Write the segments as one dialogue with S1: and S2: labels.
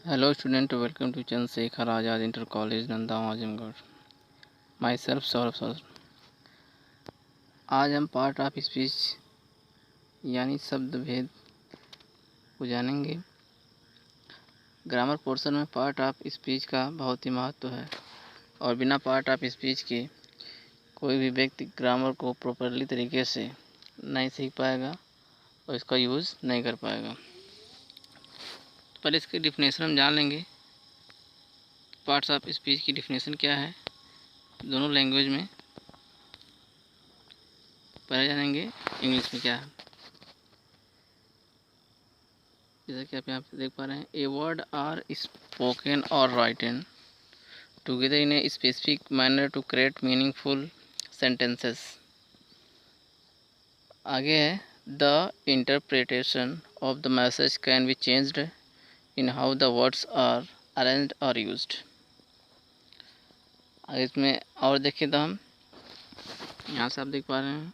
S1: Hello student, welcome to Chandrasekhar Azad Inter College Nanda Azamgarh. My self Saurabh sir. आज हम part of speech यानी शब्द भेद को जानेंगे। ग्रामर पोर्शन में पार्ट ऑफ स्पीच का बहुत ही महत्व है और बिना पार्ट ऑफ स्पीच के कोई भी व्यक्ति ग्रामर को प्रॉपरली तरीके से नहीं सीख पाएगा और इसका यूज़ नहीं कर पाएगा। तो पहले इसकी डिफिनेशन हम जान लेंगे। पार्ट्स ऑफ स्पीच की डिफिनेशन क्या है दोनों लैंग्वेज में। पहले जानेंगे इंग्लिश में क्या है। जैसा कि आप यहाँ पे देख पा रहे हैं, ए वर्ड आर स्पोकन और written together in a specific manner to create meaningful sentences. आगे है, the interpretation of the message can be changed in how the words are arranged और यूज्ड। आगे इसमें और देखिए तो हम यहाँ से आप देख पा रहे हैं,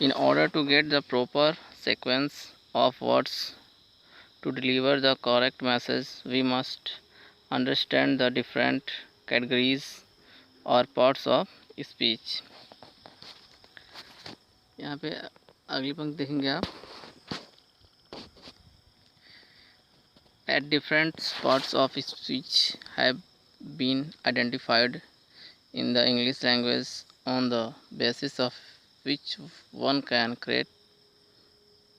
S1: in order to get the proper sequence of words to deliver the correct message, we must understand the different categories or parts of speech। यहाँ पे अगली पंक्ति देखेंगे आप, at different parts of speech have been identified in the English language on the basis of which one can create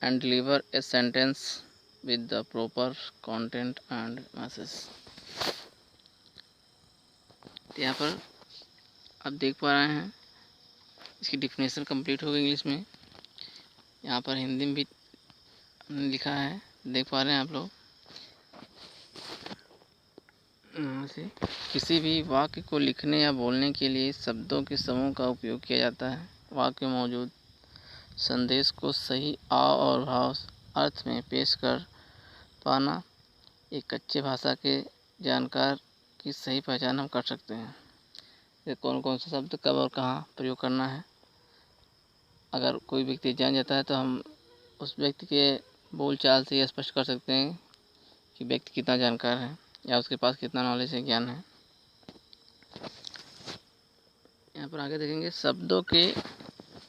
S1: and deliver a sentence with the proper content and message। तो यहाँ पर आप देख पा रहे हैं इसकी डिफिनेशन कंप्लीट हो गई इंग्लिश में। यहाँ पर हिंदी में भी लिखा है, देख पा रहे हैं आप लोग। से किसी भी वाक्य को लिखने या बोलने के लिए शब्दों के समूह का उपयोग किया जाता है। वाक्य में मौजूद संदेश को सही आव और भाव अर्थ में पेश कर पाना एक कच्चे भाषा के जानकार की सही पहचान हम कर सकते हैं। ये कौन कौन से शब्द कब और कहाँ प्रयोग करना है, अगर कोई व्यक्ति जान जाता है तो हम उस व्यक्ति के बोलचाल से यह स्पष्ट कर सकते हैं कि व्यक्ति कितना जानकार है या उसके पास कितना नॉलेज है, ज्ञान है। यहाँ पर आगे देखेंगे, शब्दों के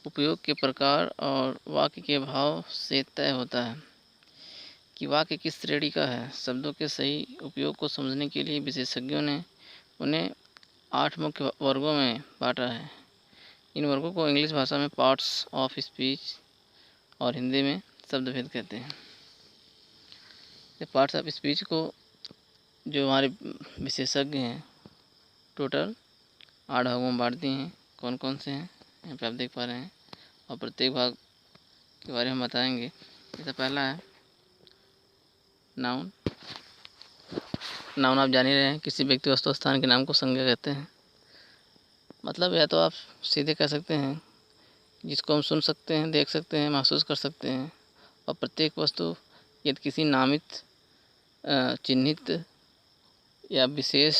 S1: उपयोग के प्रकार और वाक्य के भाव से तय होता है कि वाक्य किस श्रेणी का है। शब्दों के सही उपयोग को समझने के लिए विशेषज्ञों ने उन्हें 8 मुख्य वर्गों में बांटा है। इन वर्गों को इंग्लिश भाषा में पार्ट्स ऑफ स्पीच और हिंदी में शब्दभेद कहते हैं। ये पार्ट्स ऑफ स्पीच को जो हमारे विशेषज्ञ हैं टोटल 8 भागों में बांट दिए हैं। कौन कौन से हैं यहाँ पे आप देख पा रहे हैं और प्रत्येक भाग के बारे में बताएंगे। जैसा पहला है नाउन। नाउन आप जान ही रहे हैं, किसी व्यक्ति वस्तु स्थान के नाम को संज्ञा कहते हैं। मतलब या तो आप सीधे कह सकते हैं जिसको हम सुन सकते हैं, देख सकते हैं, महसूस कर सकते हैं। और प्रत्येक वस्तु यदि किसी नामित चिन्हित या विशेष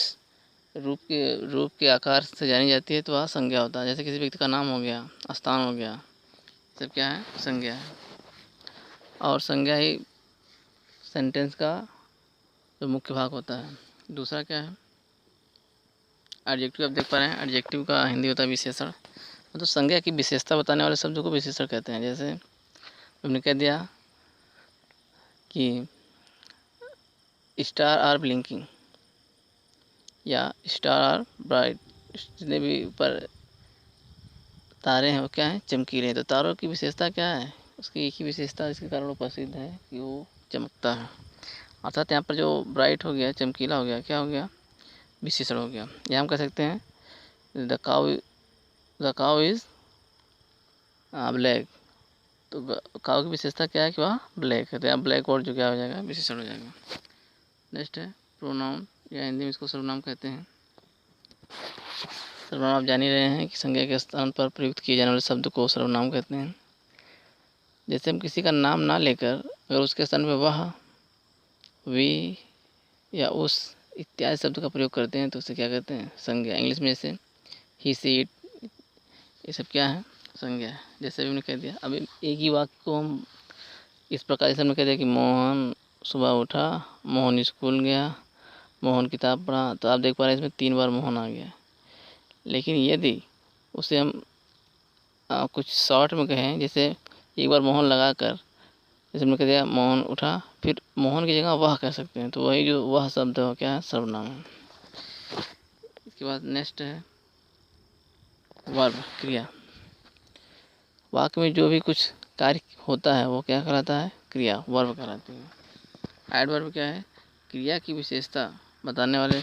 S1: रूप के आकार से जानी जाती है तो वह संज्ञा होता है। जैसे किसी व्यक्ति का नाम हो गया, स्थान हो गया, सब क्या है, संज्ञा है। और संज्ञा ही सेंटेंस का जो मुख्य भाग होता है। दूसरा क्या है, एडजेक्टिव। आप देख पा रहे हैं, एडजेक्टिव का हिंदी होता है विशेषण। मतलब संज्ञा की विशेषता बताने वाले शब्द को विशेषण कहते हैं। जैसे हमने कह दिया कि स्टार आर ब्लिंकिंग या स्टार आर ब्राइट। जितने भी ऊपर तारे हैं वो क्या हैं, चमकीले हैं। तो तारों की विशेषता क्या है, उसकी एक ही विशेषता इसके कारण वो प्रसिद्ध है कि वो चमकता है। अर्थात यहाँ पर जो ब्राइट हो गया, चमकीला हो गया, क्या हो गया, विशेषण हो गया। या हम कह सकते हैं द काउ इज़ ब्लैक। तो काउ की विशेषता क्या है कि वह ब्लैक है। तो यहाँ ब्लैक और जो क्या हो जाएगा, विशेषण हो जाएगा। नेक्स्ट है प्रोनाउन, या हिंदी में इसको सर्वनाम कहते हैं। सर्वनाम आप जान ही रहे हैं कि संज्ञा के स्थान पर प्रयुक्त किए जाने वाले शब्द को सर्वनाम कहते हैं। जैसे हम किसी का नाम ना लेकर अगर उसके स्थान पर वह, वी या उस इत्यादि शब्द का प्रयोग करते हैं तो उसे क्या कहते हैं, संज्ञा। इंग्लिश में जैसे ही, सी, इट, ये सब क्या है, संज्ञा है। जैसे भी हमने कह दिया, अब एक ही वाक्य को हम इस प्रकार से हमने कह दिया कि मोहन सुबह उठा, मोहन स्कूल गया, मोहन किताब पढ़ा। तो आप देख पा रहे हैं इसमें 3 बार मोहन आ गया। लेकिन यदि उसे हम कुछ शॉर्ट में कहें, जैसे एक बार मोहन लगा कर जैसे हमने कह दिया मोहन उठा, फिर मोहन की जगह वह कह सकते हैं, तो वही जो वह शब्द है क्या है, सर्वनाम है। इसके बाद नेक्स्ट है वर्ब, क्रिया। वाक्य में जो भी कुछ कार्य होता है वो क्या कहलाता है, क्रिया, वर्ब कहलाती है। एडवर्ब क्या है, क्रिया की विशेषता बताने वाले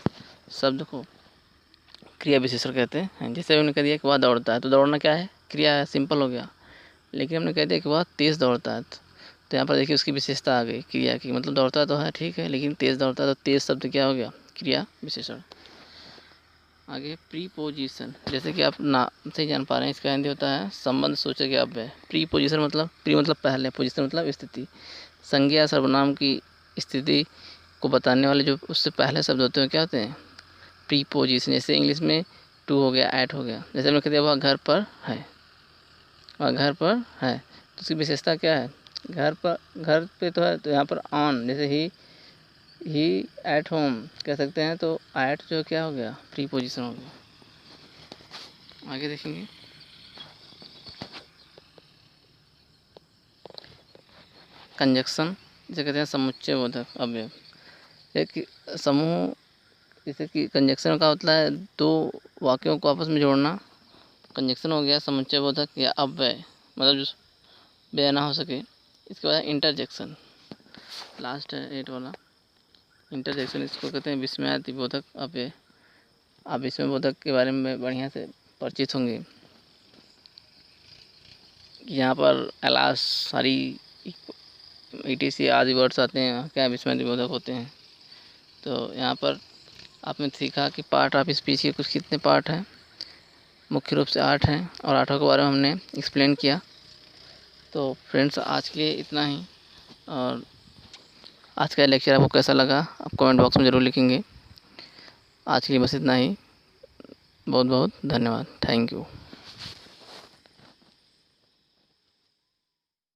S1: शब्द को क्रिया विशेषण कहते हैं। जैसे हमने कह दिया कि वह दौड़ता है, तो दौड़ना क्या है, क्रिया है, सिंपल हो गया। लेकिन हमने कह दिया कि वह तेज़ दौड़ता है, तो यहाँ पर देखिए उसकी विशेषता आ गई क्रिया की, मतलब दौड़ता तो है ठीक है, लेकिन तेज़ दौड़ता है, तो तेज़ शब्द क्या हो गया, क्रिया विशेषण। आगे प्रीपोजिशन, जैसे कि आप नाम से ही जान पा रहे हैं, इसका हिंदी होता है संबंध सूचक अव्यय। प्रीपोजिशन मतलब प्री मतलब पहले, पोजिशन मतलब स्थिति। संज्ञा सर्वनाम की स्थिति को बताने वाले जो उससे पहले शब्द होते हैं क्या होते हैं, प्रीपोजिशन। जैसे इंग्लिश में टू हो गया, एट हो गया। जैसे हमने कह दिया वह घर पर है, वह घर पर है, तो उसकी विशेषता क्या है, घर पर, घर पे तो है, तो यहाँ पर ऑन। जैसे ही एट होम कह सकते हैं, तो एट जो क्या हो गया, प्रीपोजिशन हो गया। आगे देखेंगे कंजक्शन, जिसे कहते हैं समुच्चय बोधक अवयव। एक समूह, जैसे कि कंजक्शन का मतलब है दो वाक्यों को आपस में जोड़ना, कंजक्शन हो गया समुच्चय बोधक या अव्यय, मतलब जो व्यय ना हो सके। इसके बाद इंटरजेक्शन, लास्ट है 8 वाला इंटरजेक्शन, इसको कहते हैं विस्मयादिबोधक अव्यय। आप विस्मयबोधक के बारे में बढ़िया से परिचित होंगे। यहाँ पर एलास, सारी, ETC आदि वर्ड्स आते हैं, क्या विस्मयादिबोधक होते हैं। तो यहाँ पर आपने सीखा कि पार्ट ऑफ स्पीच के कुछ कितने पार्ट हैं, मुख्य रूप से 8 हैं, और 8 के बारे में हमने एक्सप्लेन किया। तो फ्रेंड्स आज के लिए इतना ही, और आज का लेक्चर आपको कैसा लगा आप कमेंट बॉक्स में ज़रूर लिखेंगे। आज के लिए बस इतना ही, बहुत बहुत धन्यवाद, थैंक यू।